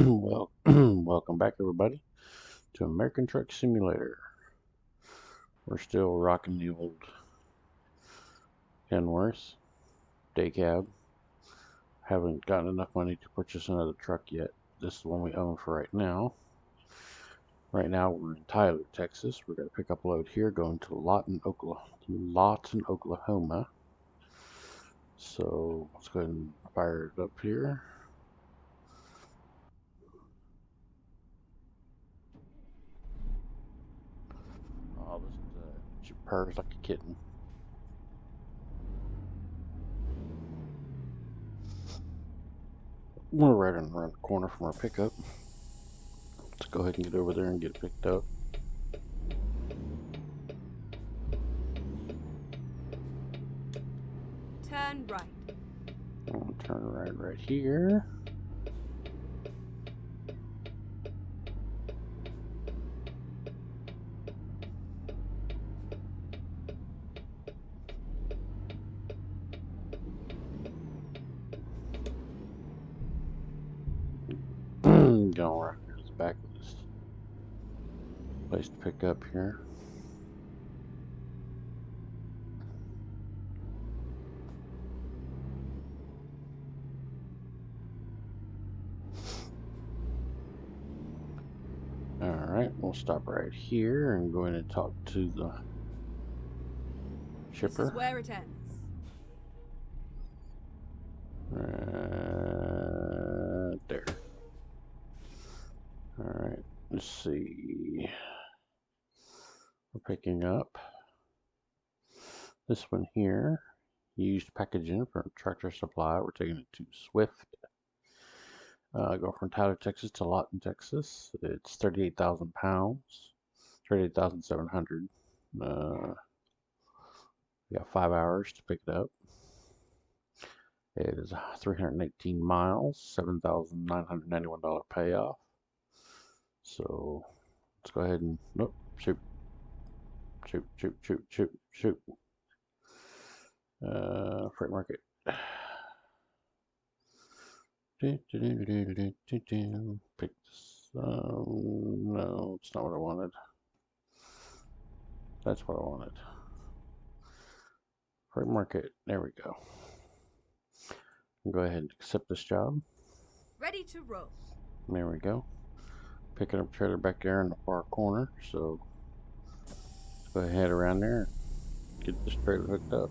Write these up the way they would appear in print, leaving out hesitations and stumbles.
Well, welcome back, everybody, to American Truck Simulator. We're still rocking the old Kenworth day cab. Haven't gotten enough money to purchase another truck yet. This is the one we own for right now. Right now, we're in Tyler, Texas. We're going to pick up a load here, going to Lawton, Oklahoma. So let's go ahead and fire it up here. Oh, listen to that. She purrs like a kitten. We're right around the corner from our pickup. Let's go ahead and get over there and get it picked up. Turn right. I'll turn right here. Going around here to the back of this place to pick up here. Alright, we'll stop right here and go in and talk to the shipper. This is where it ends. There. Alright, let's see. We're picking up this one here. Used packaging from Tractor Supply. We're taking it to Swift. Go from Tyler, Texas to Lawton, Texas. It's 38,000 pounds. 38,700. We got 5 hours to pick it up. It is 318 miles, $7,991 payoff. So let's go ahead and shoot. Freight market. Pick this. No, it's not what I wanted. That's what I wanted. Freight market. There we go. Go ahead and accept this job. Ready to roll. There we go. Picking up trailer back there in the far corner. So let's go ahead around there and get this trailer hooked up.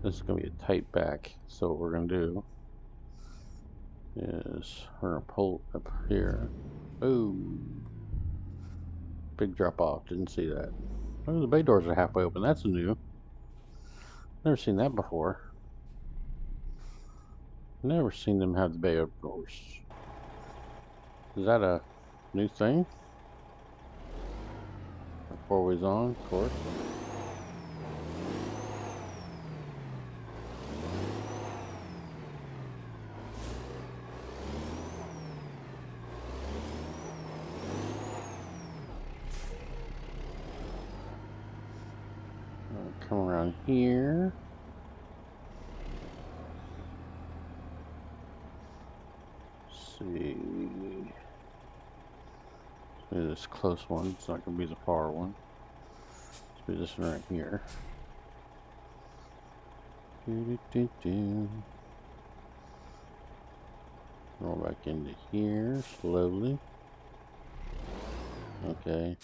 This is going to be a tight back. So what we're going to do is we're going to pull up here. Oh, big drop off. Didn't see that. Oh, the bay doors are halfway open. That's new. Never seen that before. Never seen them have the bay doors. Is that a new thing? 4 ways on, of course. Come around here. Let's see. Maybe this close one. It's not going to be the far one. Let's do this one right here. Roll back into here slowly. Okay.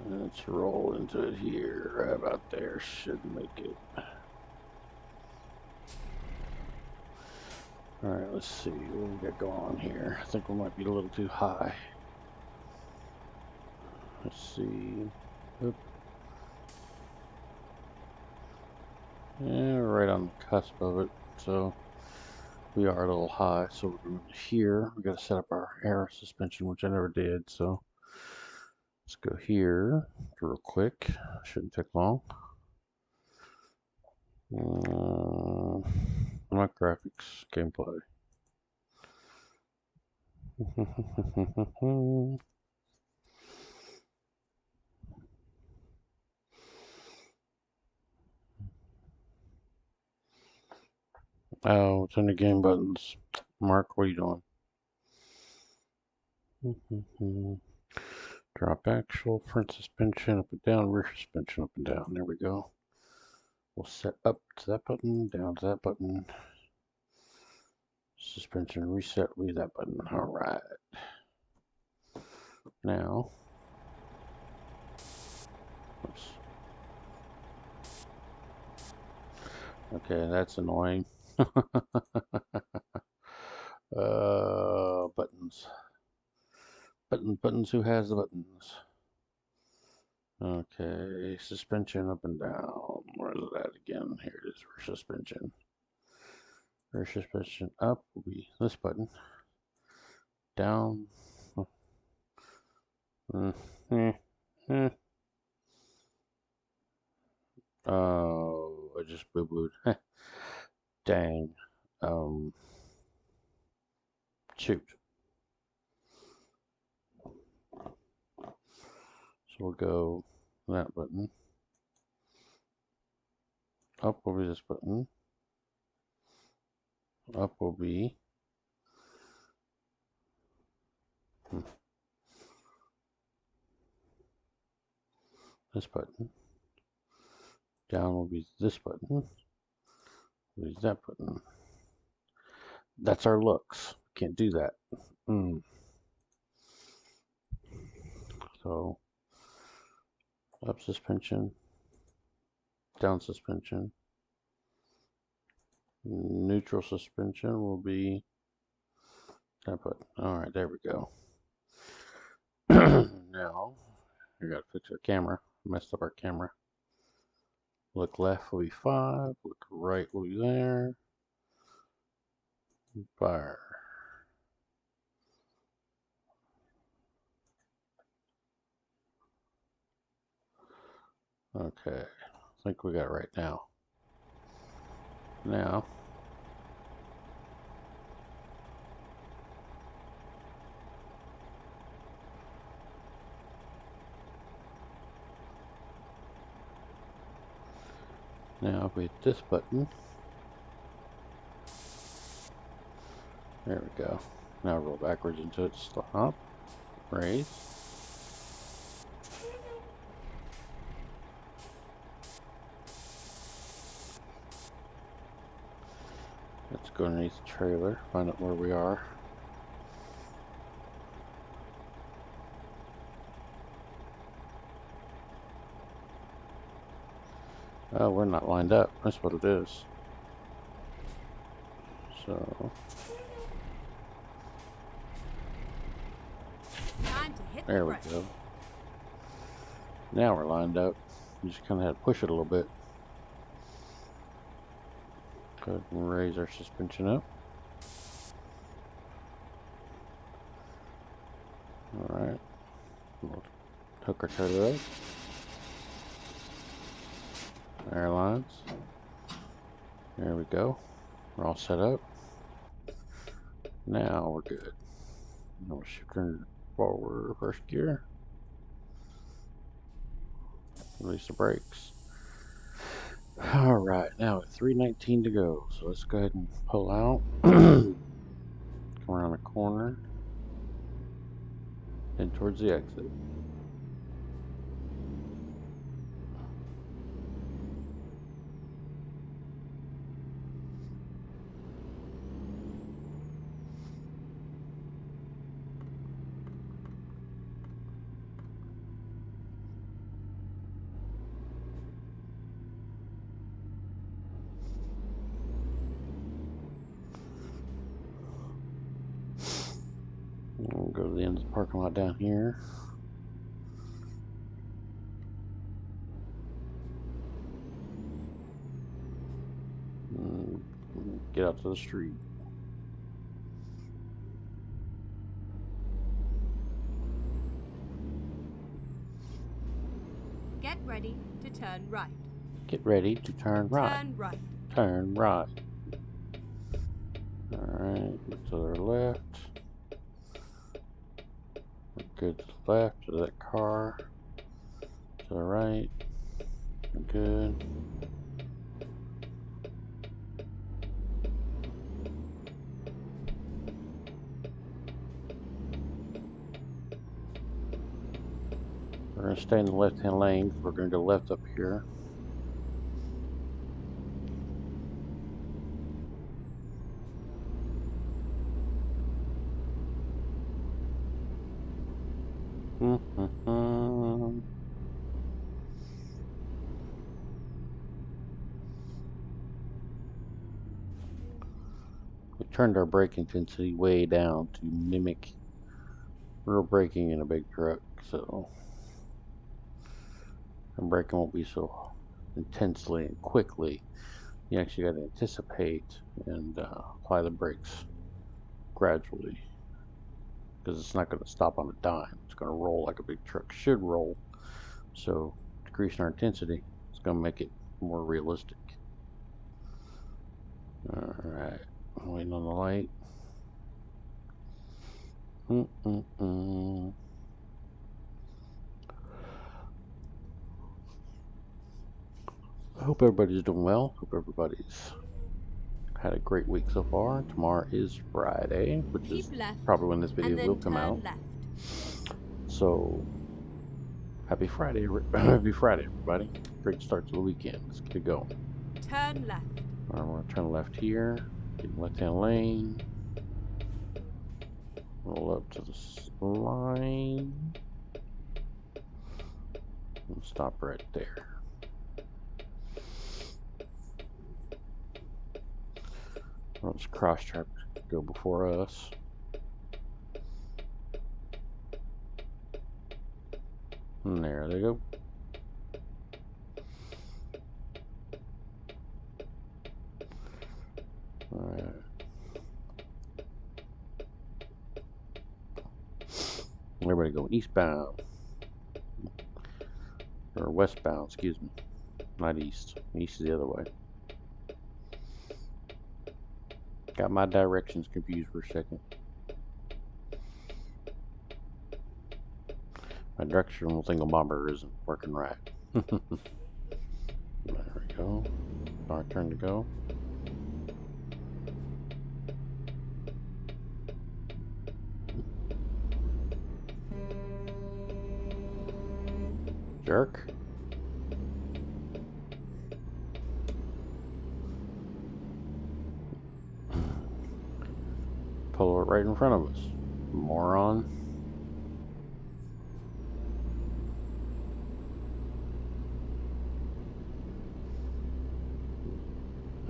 Let's roll into it here. Right about there. Should make it. Alright, let's see what we got going on here. I think we might be a little too high. Let's see. Oop. Yeah, right on the cusp of it. So we are a little high. So we're going to here. We got to set up our air suspension, which I never did. So Let's go here real quick. Shouldn't take long. My graphics, gameplay. Oh, it's in the game buttons. Mark, what are you doing? Drop actual, front suspension up and down, rear suspension up and down. There we go. We'll set up to that button, down to that button. Suspension reset, leave that button. All right. Now, oops. Okay, that's annoying. Buttons. Buttons, who has the buttons? Okay, suspension up and down. Where is it at again? Here it is, rear suspension. Rear suspension up will be this button. Down. Oh, I just boo-booed. Dang. Shoot. So we'll go that button. Up will be this button. Up will be this button. Down will be this button. Will be that button. That's our looks. Can't do that. So up suspension, down suspension, neutral suspension will be that button. All right, there we go. Now we gotta fix our camera. Messed up our camera. Look left will be 5. Look right will be there. Fire. Okay, I think we got it right now. Now if we hit this button, there we go. Now roll backwards into it, stop, raise. Let's go underneath the trailer, find out where we are. Oh, we're not lined up. That's what it is. So Time to hit there the we brake. go. Now we're lined up. You just kind of had to push it a little bit. Go ahead and raise our suspension up. Alright. We'll hook our trailer up. Airlines. There we go. We're all set up. Now we're good. Now we're shifting forward first gear. Release the brakes. Alright, now at 3:19 to go. So let's go ahead and pull out. Come around the corner. Head towards the exit. We'll go to the end of the parking lot down here. And get out to the street. ready to turn right. Get ready to turn right. Turn right. Turn right. Alright, look to the left. We're good to the left of that car. To the right. We're good. We're going to stay in the left-hand lane. We're going to go left up here. We turned our brake intensity way down to mimic real braking in a big truck, so our braking won't be so intensely and quickly. You actually got to anticipate and apply the brakes gradually, because it's not going to stop on a dime. It's going to roll like a big truck should roll. So decreasing our intensity is going to make it more realistic. All right, waiting on the light. I hope everybody's doing well. Hope everybody's had a great week so far. Tomorrow is Friday, which Keep is left, probably when this video and then will come out. turn left. So happy Friday, happy Friday, everybody! Great start to the weekend. Let's get it going. Turn left. All right, we're gonna turn left here. Get in the left-hand lane. Roll up to the line. And stop right there. Let's cross traffic go before us. And there they go. All right. Everybody go eastbound. Or westbound, excuse me. Not east. East is the other way. Got my directions confused for a second. My directional thingamabobber isn't working right. There we go. Our turn to go. Jerk. Pull it right in front of us. Moron.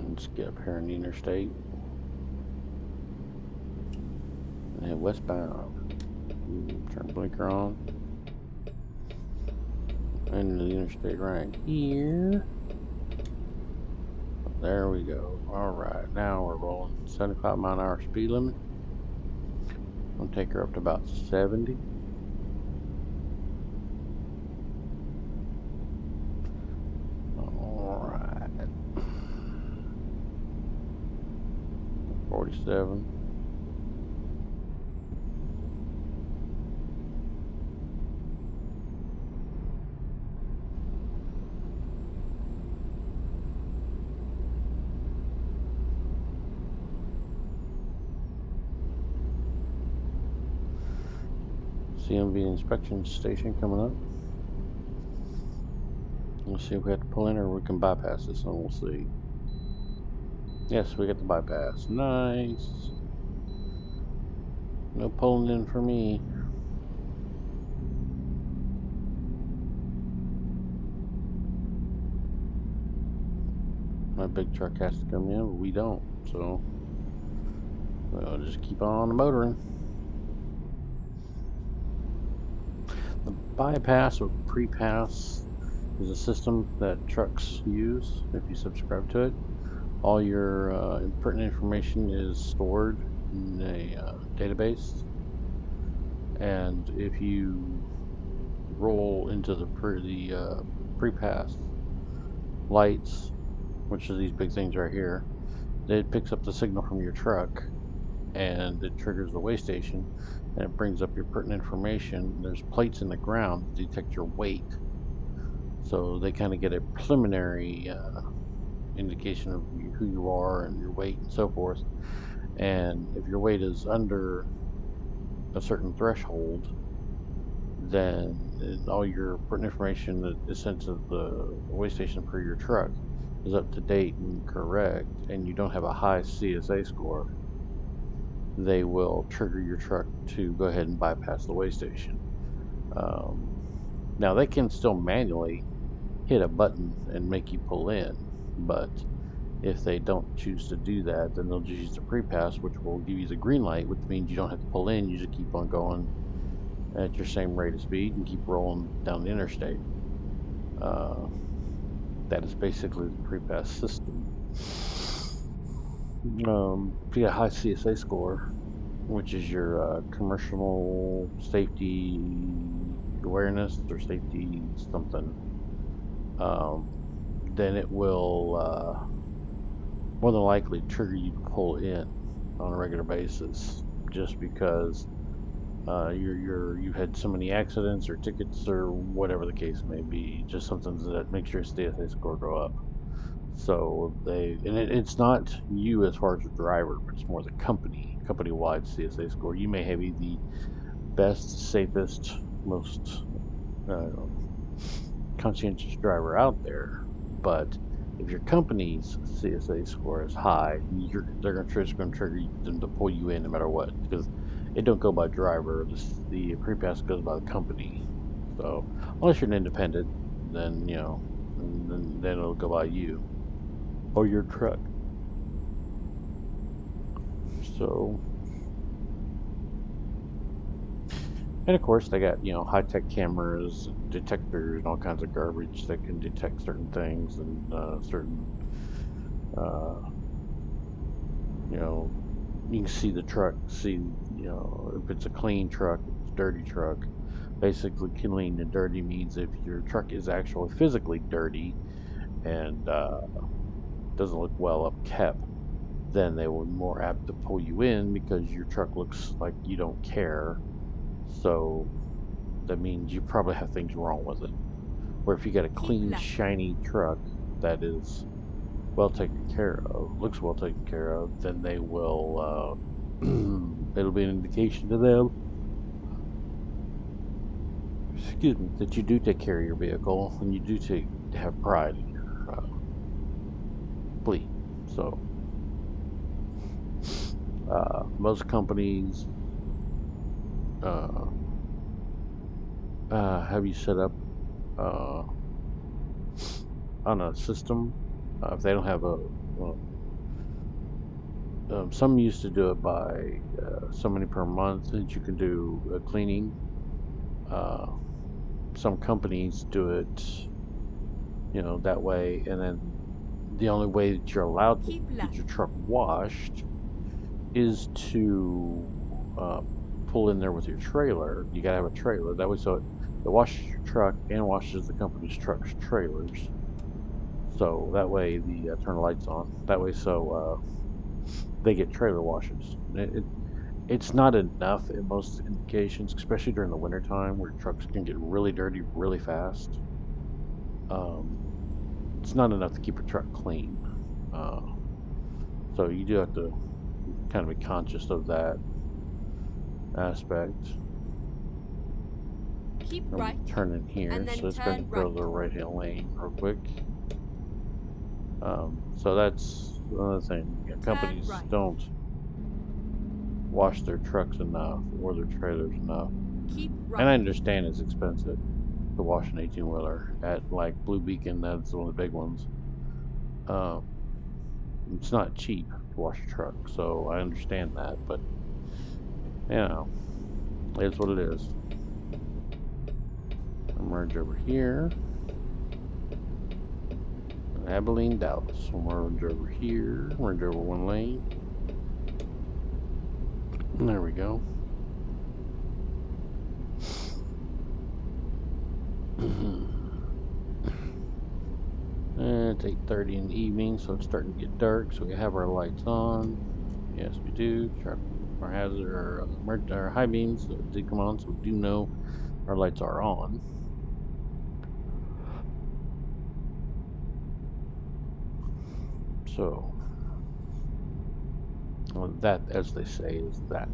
Let's get up here in the interstate. And head westbound. Turn blinker on. Into the interstate right here. There we go. Alright, now we're rolling 75 mile an hour speed limit. I'm gonna take her up to about 70. Alright. 47. CMV inspection station coming up. Let's see if we have to pull in or we can bypass this one. We'll see. Yes, we get the bypass. Nice. No pulling in for me. My big truck has to come in, but we don't. So we'll just keep on motoring. The bypass or pre-pass is a system that trucks use if you subscribe to it. All your pertinent information is stored in a database, and if you roll into the pre-pass. Lights, which are these big things right here, it picks up the signal from your truck and it triggers the weigh station and it brings up your pertinent information. There's plates in the ground that detect your weight. So they kind of get a preliminary indication of who you are and your weight and so forth. And if your weight is under a certain threshold, then all your pertinent information that is sent to the weigh station for your truck is up to date and correct, and you don't have a high CSA score, they will trigger your truck to go ahead and bypass the weigh station. Now they can still manually hit a button and make you pull in, but if they don't choose to do that, then they'll just use the pre-pass, which will give you the green light, which means you don't have to pull in. You just keep on going at your same rate of speed and keep rolling down the interstate. That is basically the pre-pass system. If you get a high CSA score, which is your commercial safety awareness or safety something, then it will more than likely trigger you to pull in on a regular basis, just because you've had so many accidents or tickets or whatever the case may be, just something that makes your CSA score go up. So it's not you as far as a driver, but it's more the company-wide CSA score. You may have the best, safest, most conscientious driver out there, but if your company's CSA score is high, they're just going to trigger them to pull you in no matter what, because it don't go by driver. The pre-pass goes by the company. So unless you're an independent, then then it'll go by you or your truck. So, and of course they got high-tech cameras and detectors and all kinds of garbage that can detect certain things and certain you know you can see the truck, see if it's a clean truck, if it's a dirty truck. Basically, clean and dirty means if your truck is actually physically dirty and doesn't look well upkept, then they will be more apt to pull you in because your truck looks like you don't care. So that means you probably have things wrong with it. Where if you get a clean, shiny truck that is well taken care of, looks well taken care of, then they will, it'll be an indication to them, excuse me, that you do take care of your vehicle and you do have pride in your fleet. So, most companies have you set up on a system. If they don't have some used to do it by so many per month that you can do cleaning. Some companies do it, that way, and then the only way that you're allowed to get your truck washed is to pull in there with your trailer. You gotta have a trailer that way, so it washes your truck and washes the company's truck's trailers. So that way, turn the lights on. That way, so they get trailer washes. It's not enough in most indications, especially during the wintertime where trucks can get really dirty really fast. It's not enough to keep a truck clean. So you do have to kind of be conscious of that aspect. Keep I'm right turning here, and then so let's go ahead turn and go right. to the right-hand lane real quick. So that's another thing. Companies right. don't wash their trucks enough or their trailers enough. Keep right. And I understand it's expensive to wash an 18-wheeler at like Blue Beacon. That's one of the big ones. It's not cheap to wash a truck, so I understand that, but it's what it is. I'll merge over here. Abilene, Dallas. We'll merge over here. Merge over one lane. And there we go. It's 8:30 in the evening, so it's starting to get dark. So we have our lights on. Yes, we do. Our hazard or our high beams did come on, so we do know our lights are on. So that, as they say, is that.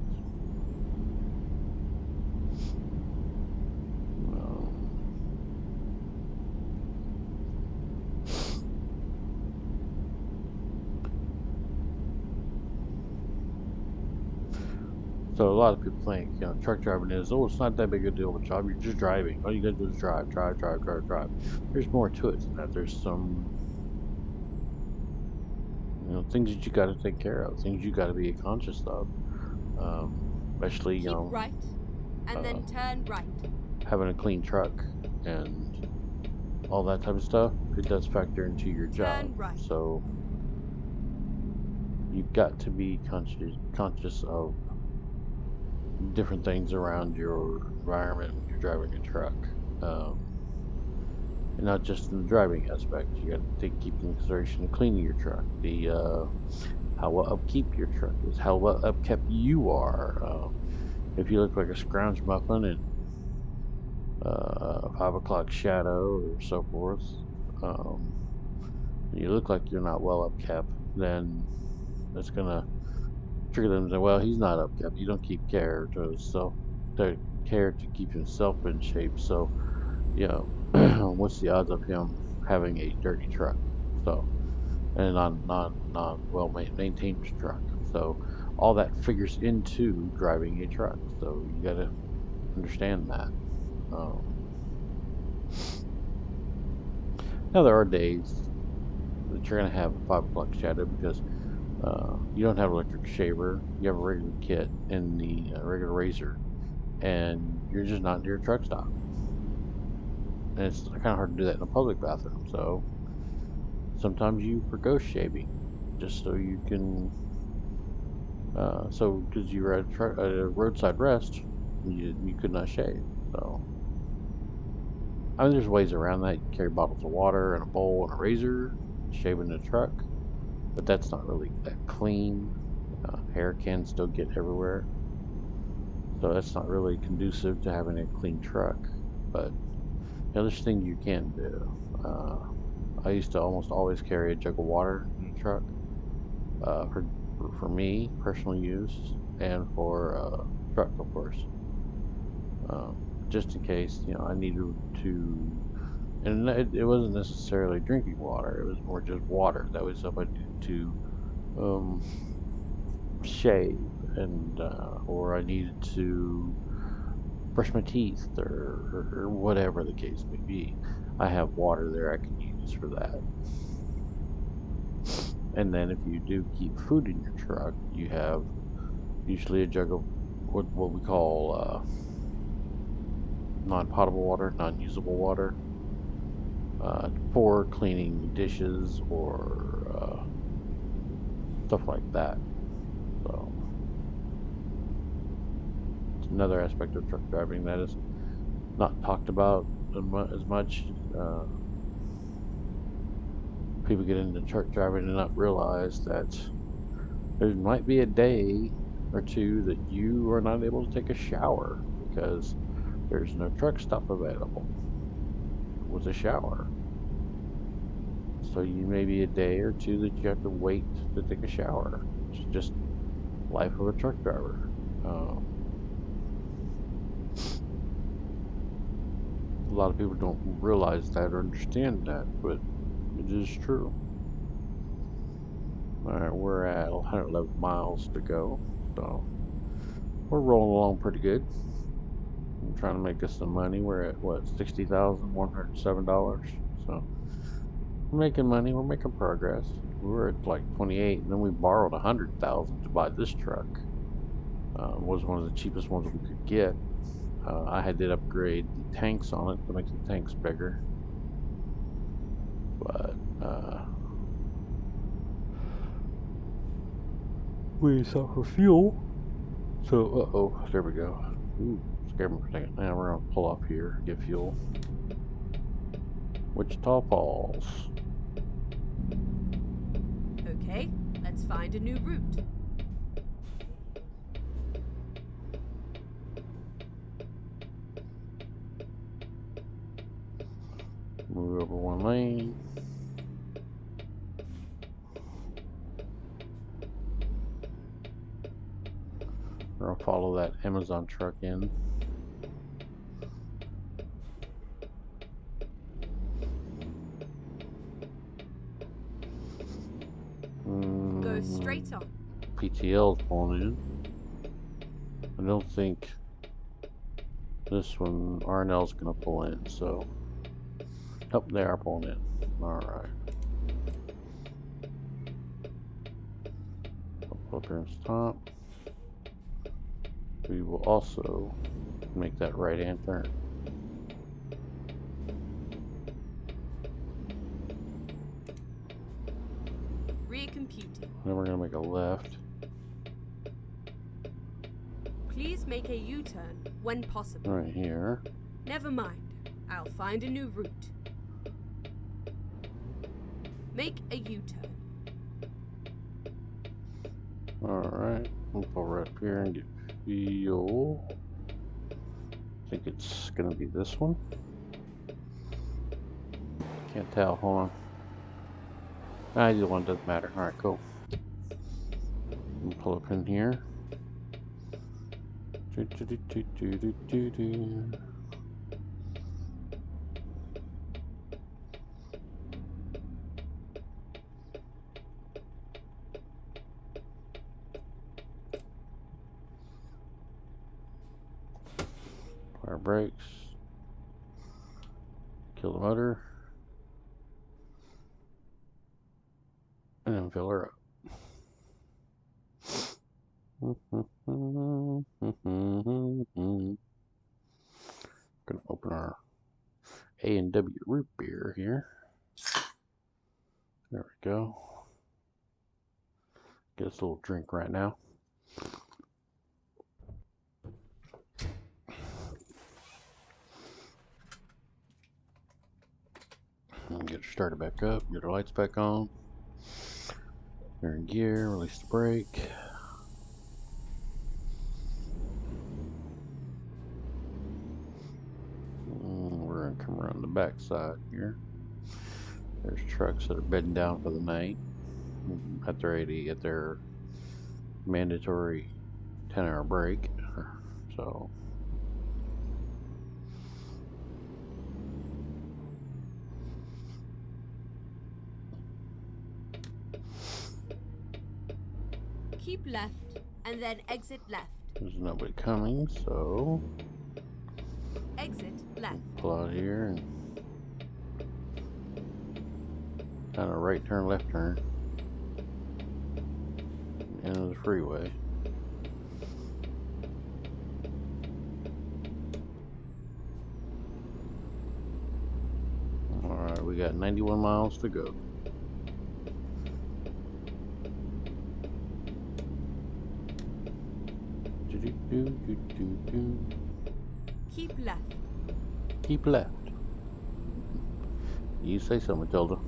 So a lot of people think, truck driving is, oh, it's not that big a deal of a job. You're just driving. All you gotta do is drive, drive, drive, drive, drive. There's more to it than that. There's some, things that you got to take care of, things you got to be conscious of, especially, Keep right, and then turn right. having a clean truck and all that type of stuff. It does factor into your job. Turn right. So you've got to be conscious of different things around your environment when you're driving a truck. And not just in the driving aspect. You got to keep in consideration cleaning your truck, the how well upkeep your truck is, how well upkept you are. If you look like a scrounge muffin in 5 o'clock shadow or so forth, and you look like you're not well upkept, then that's gonna trigger them to say, well, he's not upkept. You don't keep care to keep himself in shape. So, what's the odds of him having a dirty truck? So, and a non well maintained truck. So, all that figures into driving a truck. So you got to understand that. Now there are days that you're gonna have a 5 o'clock shadow because you don't have an electric shaver. You have a regular kit in the regular razor, and you're just not near a truck stop. And it's kind of hard to do that in a public bathroom. So sometimes you forgo shaving just so you can. So because you were at a roadside rest, you could not shave. So I mean, there's ways around that. You can carry bottles of water and a bowl and a razor, shave in the truck, but that's not really that clean. Hair can still get everywhere, so that's not really conducive to having a clean truck. But there's things you can do. Uh, I used to almost always carry a jug of water in the truck for me personal use and for truck, of course, just in case I needed to. And it wasn't necessarily drinking water; it was more just water. That was if I needed to um, shave and or I needed to brush my teeth or whatever the case may be. I have water there I can use for that. And then if you do keep food in your truck, you have usually a jug of what we call non-potable water, non-usable water for cleaning dishes or stuff like that. So it's another aspect of truck driving that is not talked about as much. People get into truck driving and not realize that there might be a day or two that you are not able to take a shower because there's no truck stop available with a shower. So you may be a day or two that you have to wait to take a shower. It's just life of a truck driver. A lot of people don't realize that or understand that, but it is true. Alright, we're at 111 miles to go, so we're rolling along pretty good. I'm trying to make us some money. We're at what, $60,107. So we're making money. We're making progress. We were at like 28, and then we borrowed 100,000 to buy this truck. It was one of the cheapest ones we could get. I did upgrade the tanks on it to make the tanks bigger, but we suffer fuel. So, there we go. Ooh, scared me for a second. Now we're gonna pull off here, get fuel. Wichita Falls. Okay, let's find a new route. Move over one lane. We're gonna follow that Amazon truck in. Go straight on. PTL's pulling in. I don't think this one R&L's gonna pull in, so. Oh, they are pulling in. Alright. Up here on top. We will also make that right hand turn. Recomputing. Then we're gonna make a left. Please make a U-turn when possible. Right here. Never mind. I'll find a new route. Make a U-turn. Alright. We'll pull right up here and get fuel. I think it's gonna be this one. Can't tell. Hold on. Either one doesn't matter. Alright, cool. We'll pull up in here. Fire brakes. Kill the motor. And then fill her up. Gonna open our A&W root beer here. There we go. Get us a little drink right now. And get her started back up. Get her lights back on. We're in gear. Release the brake. We're gonna come around the back side here. There's trucks that are bedding down for the night at their mandatory 10-hour break. So Keep left and then exit left. there's nobody coming, so Exit left. pull out here and kind of right turn, left turn. End of the freeway. Alright, we got 91 miles to go. Keep left. Keep left. You say so, Matilda.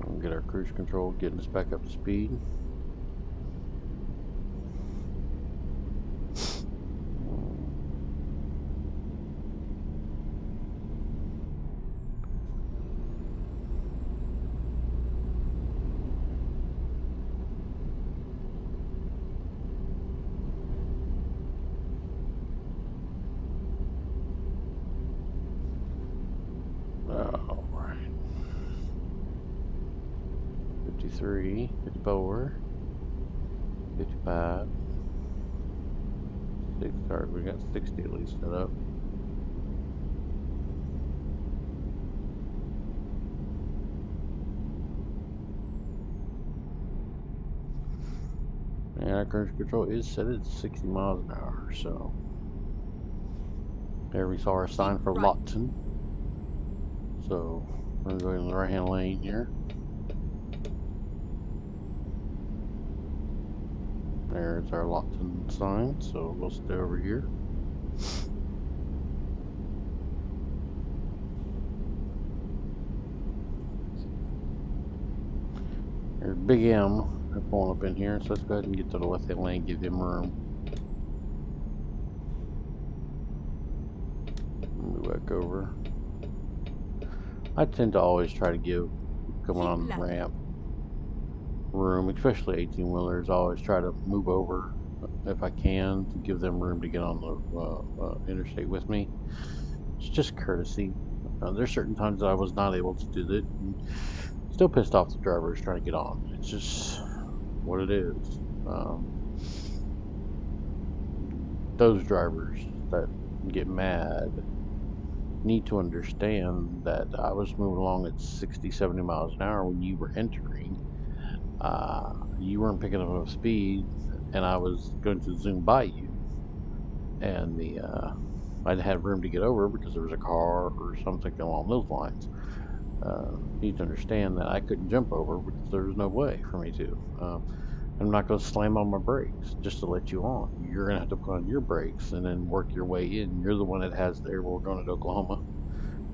We'll get our cruise control, getting us back up to speed. Alright. 53, 54, 55, 6, alright, we got 60 at least set up. And our cruise control is set at 60 miles an hour, so. There we saw our sign for Lawton. So, we're going to go in the right hand lane here. There's our Lawton sign, so we'll stay over here. Big M are pulling up in here, so let's go ahead and get to the left-hand lane, give him room. Move back over. I tend to always try to give coming Keep on the left. ramp room, especially 18-wheelers. I always try to move over if I can to give them room to get on the interstate with me. It's just courtesy. There's certain times that I was not able to do that, and still pissed off the drivers trying to get on. It's just what it is. Those drivers that get mad need to understand that I was moving along at 60, 70 miles an hour when you were entering. You weren't picking up enough speed, and I was going to zoom by you, and I'd have room to get over because there was a car or something along those lines. You need to understand that I couldn't jump over because there was no way for me to. I'm not going to slam on my brakes just to let you on. You're going to have to put on your brakes and then work your way in. You're the one that has the, we're going to Oklahoma.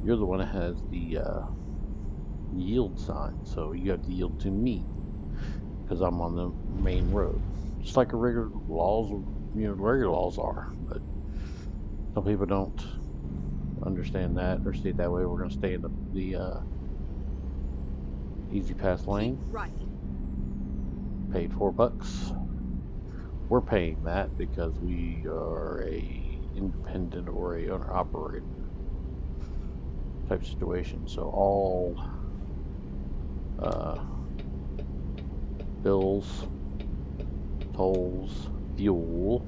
You're the one that has the yield sign, so you have to yield to me because I'm on the main road. Just like a regular laws, regular laws are. But some people don't understand that or see it that way. We're going to stay in the easy pass lane. Keep right. Paid $4. We're paying that because we are a independent or a owner operator type situation. So all bills, tolls, fuel,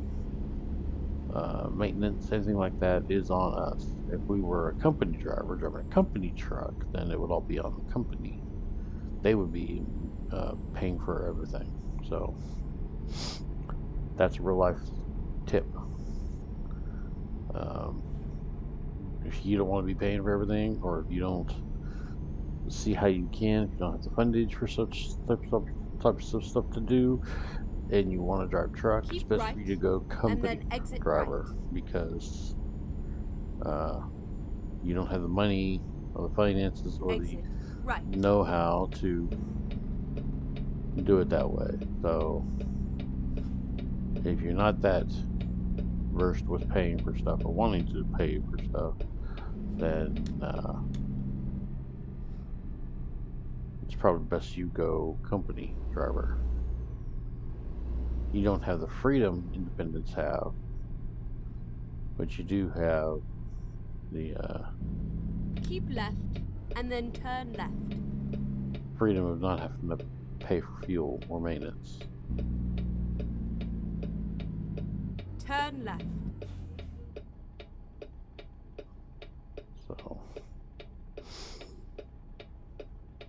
maintenance, anything like that is on us. If we were a company driver driving a company truck, then it would all be on the company. They would be paying for everything. So that's a real life tip. If you don't want to be paying for everything, or if you don't see how you can, if you don't have the fundage for such types of stuff to do, and you want to drive truck, it's Keep best right. for you to go And then company exit driver right. because you don't have the money or the finances or the Exit right. know-how to do it that way. So if you're not that versed with paying for stuff or wanting to pay for stuff, then it's probably best you go company driver. You don't have the freedom independents have, but you do have the Keep left and then turn left. freedom of not having to pay for fuel or maintenance. Turn left. So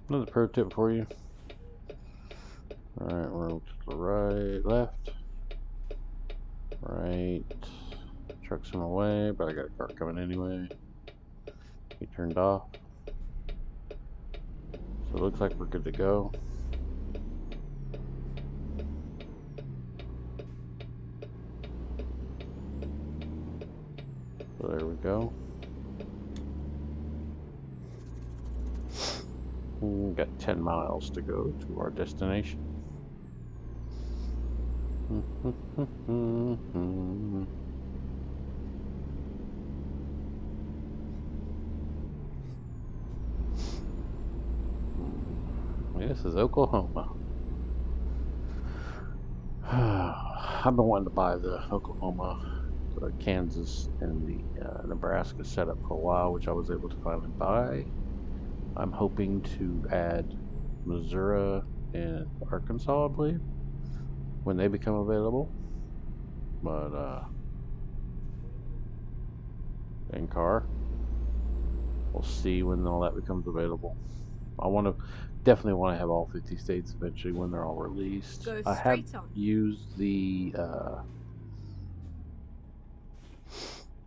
another pro tip for you. All right, we're to the right, left, right. Truck's in my way, but I got a car coming anyway. He turned off. So it looks like we're good to go. So there we go. We've got 10 miles to go to our destination. This is Oklahoma. I've been wanting to buy the Oklahoma, Kansas, and the Nebraska setup for a while, which I was able to finally buy. I'm hoping to add Missouri and Arkansas, I believe, when they become available. But in car, we'll see when all that becomes available. I definitely want to have all 50 states eventually when they're all released. Go I have straight on. used the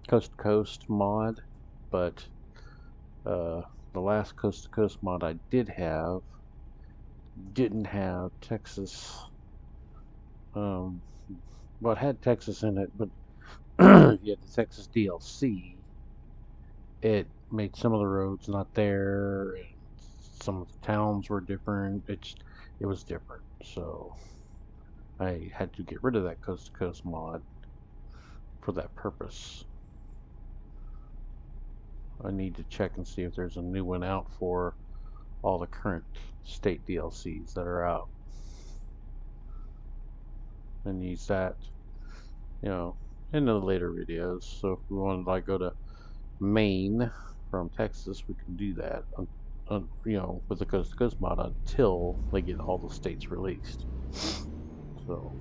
Coast to Coast mod, but the last Coast to Coast mod I didn't have Texas. Well, it had Texas in it, but you had the Texas DLC. It made some of the roads not there, and some of the towns were different. it was different. So I had to get rid of that coast to coast mod for that purpose. I need to check and see if there's a new one out for all the current state DLCs that are out, and use that, you know, in the later videos. So if we want to like go to Maine from Texas, we can do that, you know, with the coast to coast mod until they get all the states released. So.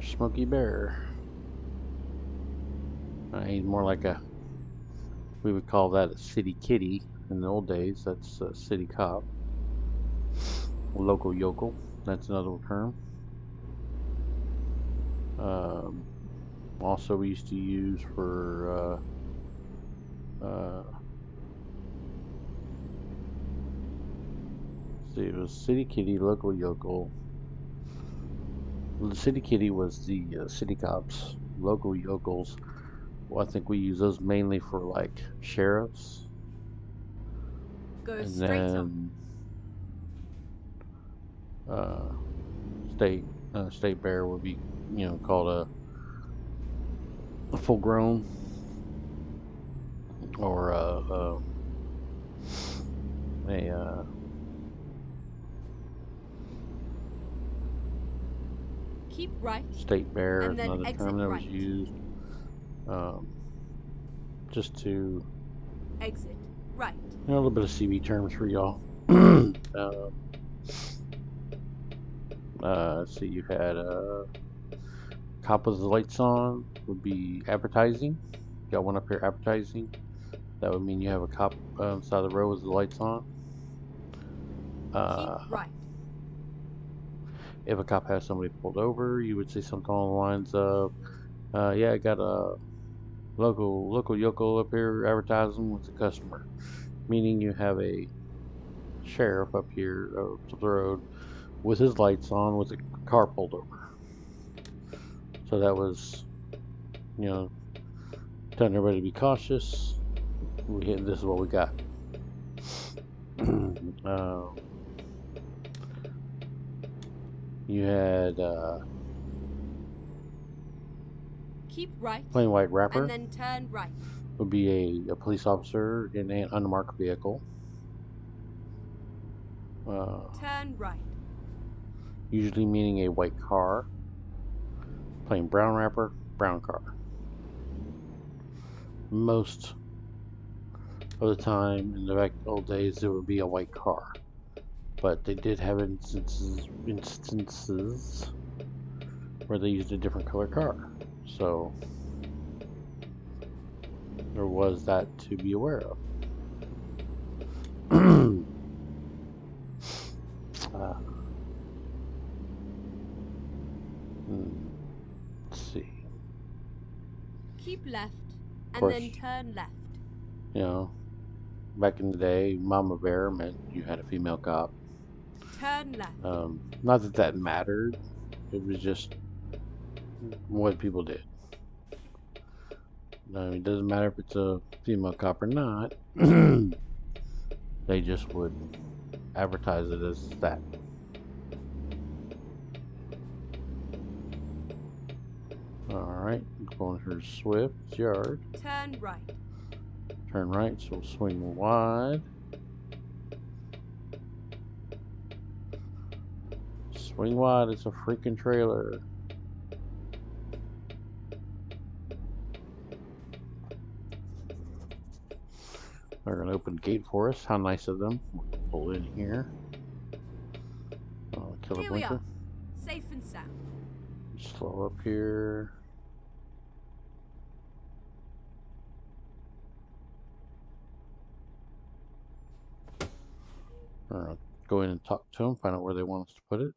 Smokey Bear. He's more like we would call that a city kitty in the old days. That's a city cop. Local yokel, that's another term. Also, we used to use for see, it was city kitty, local yokel. The city kitty was the city cops. Local yokels, well, I think we use those mainly for like sheriffs. Go And straight then state bear would be, you know, called a full grown, or a keep right, state bear and is then another exit term that was right. used, just to Exit right. a little bit of CB terms for y'all. So you had cop with the lights on would be advertising. Got one up here, advertising. That would mean you have a cop side of the road with the lights on. Keep right. If a cop has somebody pulled over, you would say something along the lines of, "Yeah, I got a local yokel up here advertising with the customer," meaning you have a sheriff up here to the road with his lights on with a car pulled over. So that was, you know, telling everybody to be cautious. This is what we got. You had keep right, plain white wrapper, and then turn right. would be a police officer in an unmarked vehicle. Turn right. Usually meaning a white car. Plain brown wrapper, brown car. Most of the time in the old days, it would be a white car, but they did have instances where they used a different color car. So there was that to be aware of. Let's see. Keep left, Of and course, then turn left. you know, back in the day, Mama Bear meant you had a female cop. Turn left. Not that that mattered. It was just what people did. It doesn't matter if it's a female cop or not. They just would advertise it as that. Alright, going through Swift's yard. Turn right. Turn right, so we'll swing wide. Swing wide, it's a freaking trailer. They're going to open the gate for us. How nice of them. We'll pull in here. Killer Here blinker. we are, safe and sound. Slow up here. We're going to go in and talk to them, find out where they want us to put it.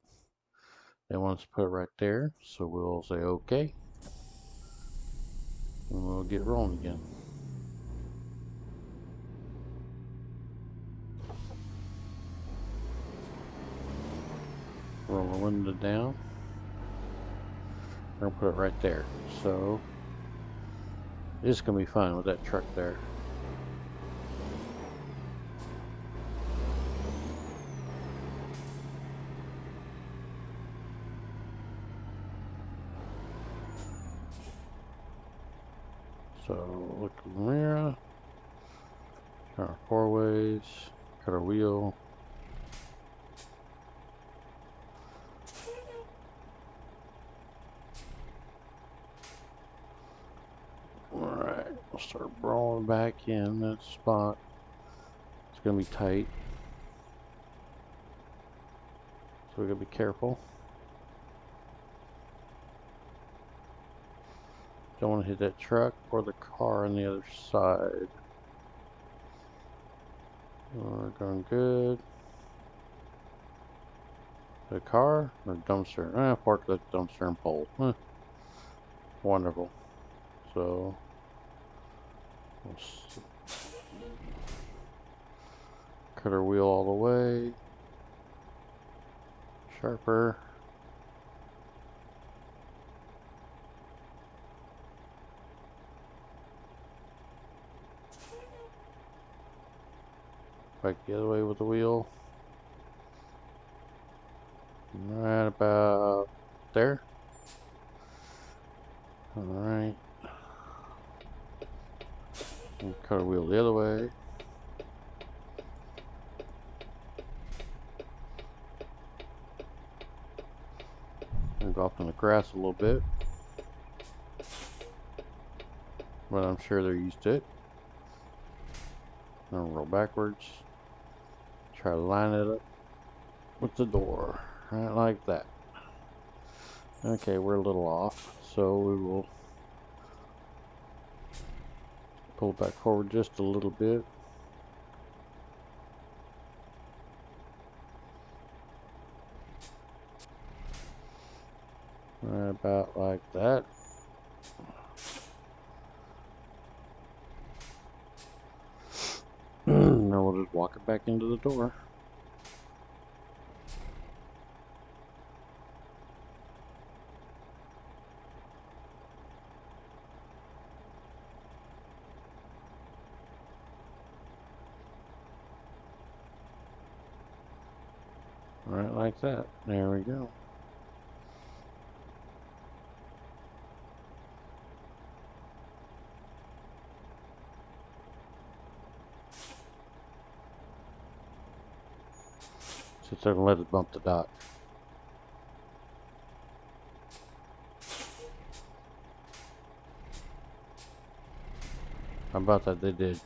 They want us to put it right there, so we'll say okay. And we'll get rolling again. Roll the window down. We're going to put it right there. So It's gonna be fun with that truck there. So look at the mirror, turn our four ways, cut our wheel. Alright, we'll start rolling back in that spot. It's gonna be tight, so we gotta be careful. Don't want to hit that truck or the car on the other side. We're going good. The car or dumpster? Park the dumpster and pole. Wonderful. So we'll cut our wheel all the way. Sharper. Back the other way with the wheel. Right about there. Alright. Cut our wheel the other way. And go off in the grass a little bit. But I'm sure they're used to it. I'll roll backwards. Try to line it up with the door. Right like that. Okay, we're a little off, so we will pull it back forward just a little bit. Right about like that. Now we'll just walk it back into the door. Right like that. There we go. Sit there and let it bump the dock. How about that? They did.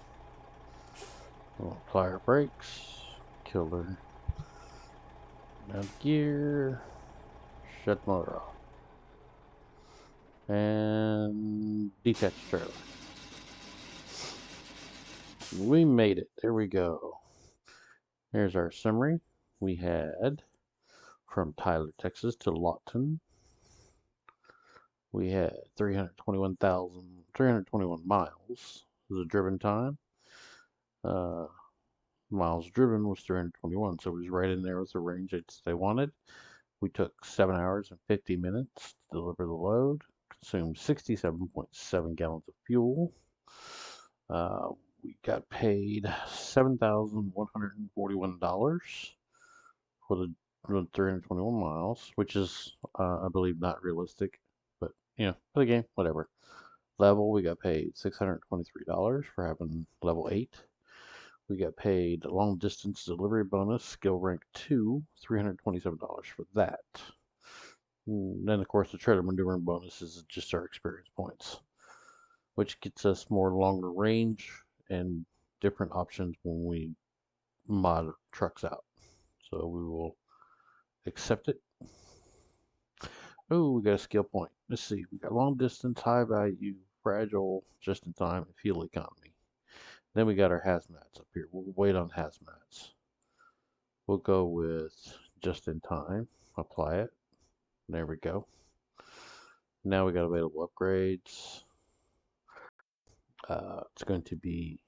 We'll apply our brakes. Kill her. Down gear. Shut the motor off. And detach trailer. We made it. There we go. Here's our summary. We had from Tyler, Texas to Lawton. We had 321 miles was the driven time. Miles driven was 321, so it was right in there with the range that they wanted. We took 7 hours and 50 minutes to deliver the load. Consumed 67.7 gallons of fuel. We got paid $7,141 for the 321 miles, which is, I believe, not realistic, but for the game, whatever. Level, we got paid $623 for having level 8. We got paid long distance delivery bonus, skill rank 2, $327 for that. And then, of course, the trailer maneuvering bonus is just our experience points, which gets us more longer range and different options when we mod trucks out. So we will accept it. Oh, we got a skill point. Let's see. We got long distance, high value, fragile, just in time, and fuel economy. Then we got our hazmats up here. We'll wait on hazmats. We'll go with just in time. Apply it. There we go. Now we got available upgrades. It's going to be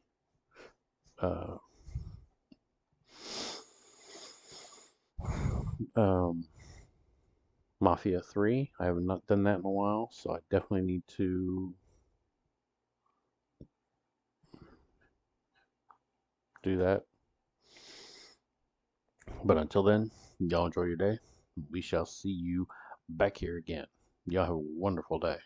Mafia 3. I have not done that in a while, so I definitely need to do that. But until then, y'all enjoy your day. We shall see you back here again. Y'all have a wonderful day.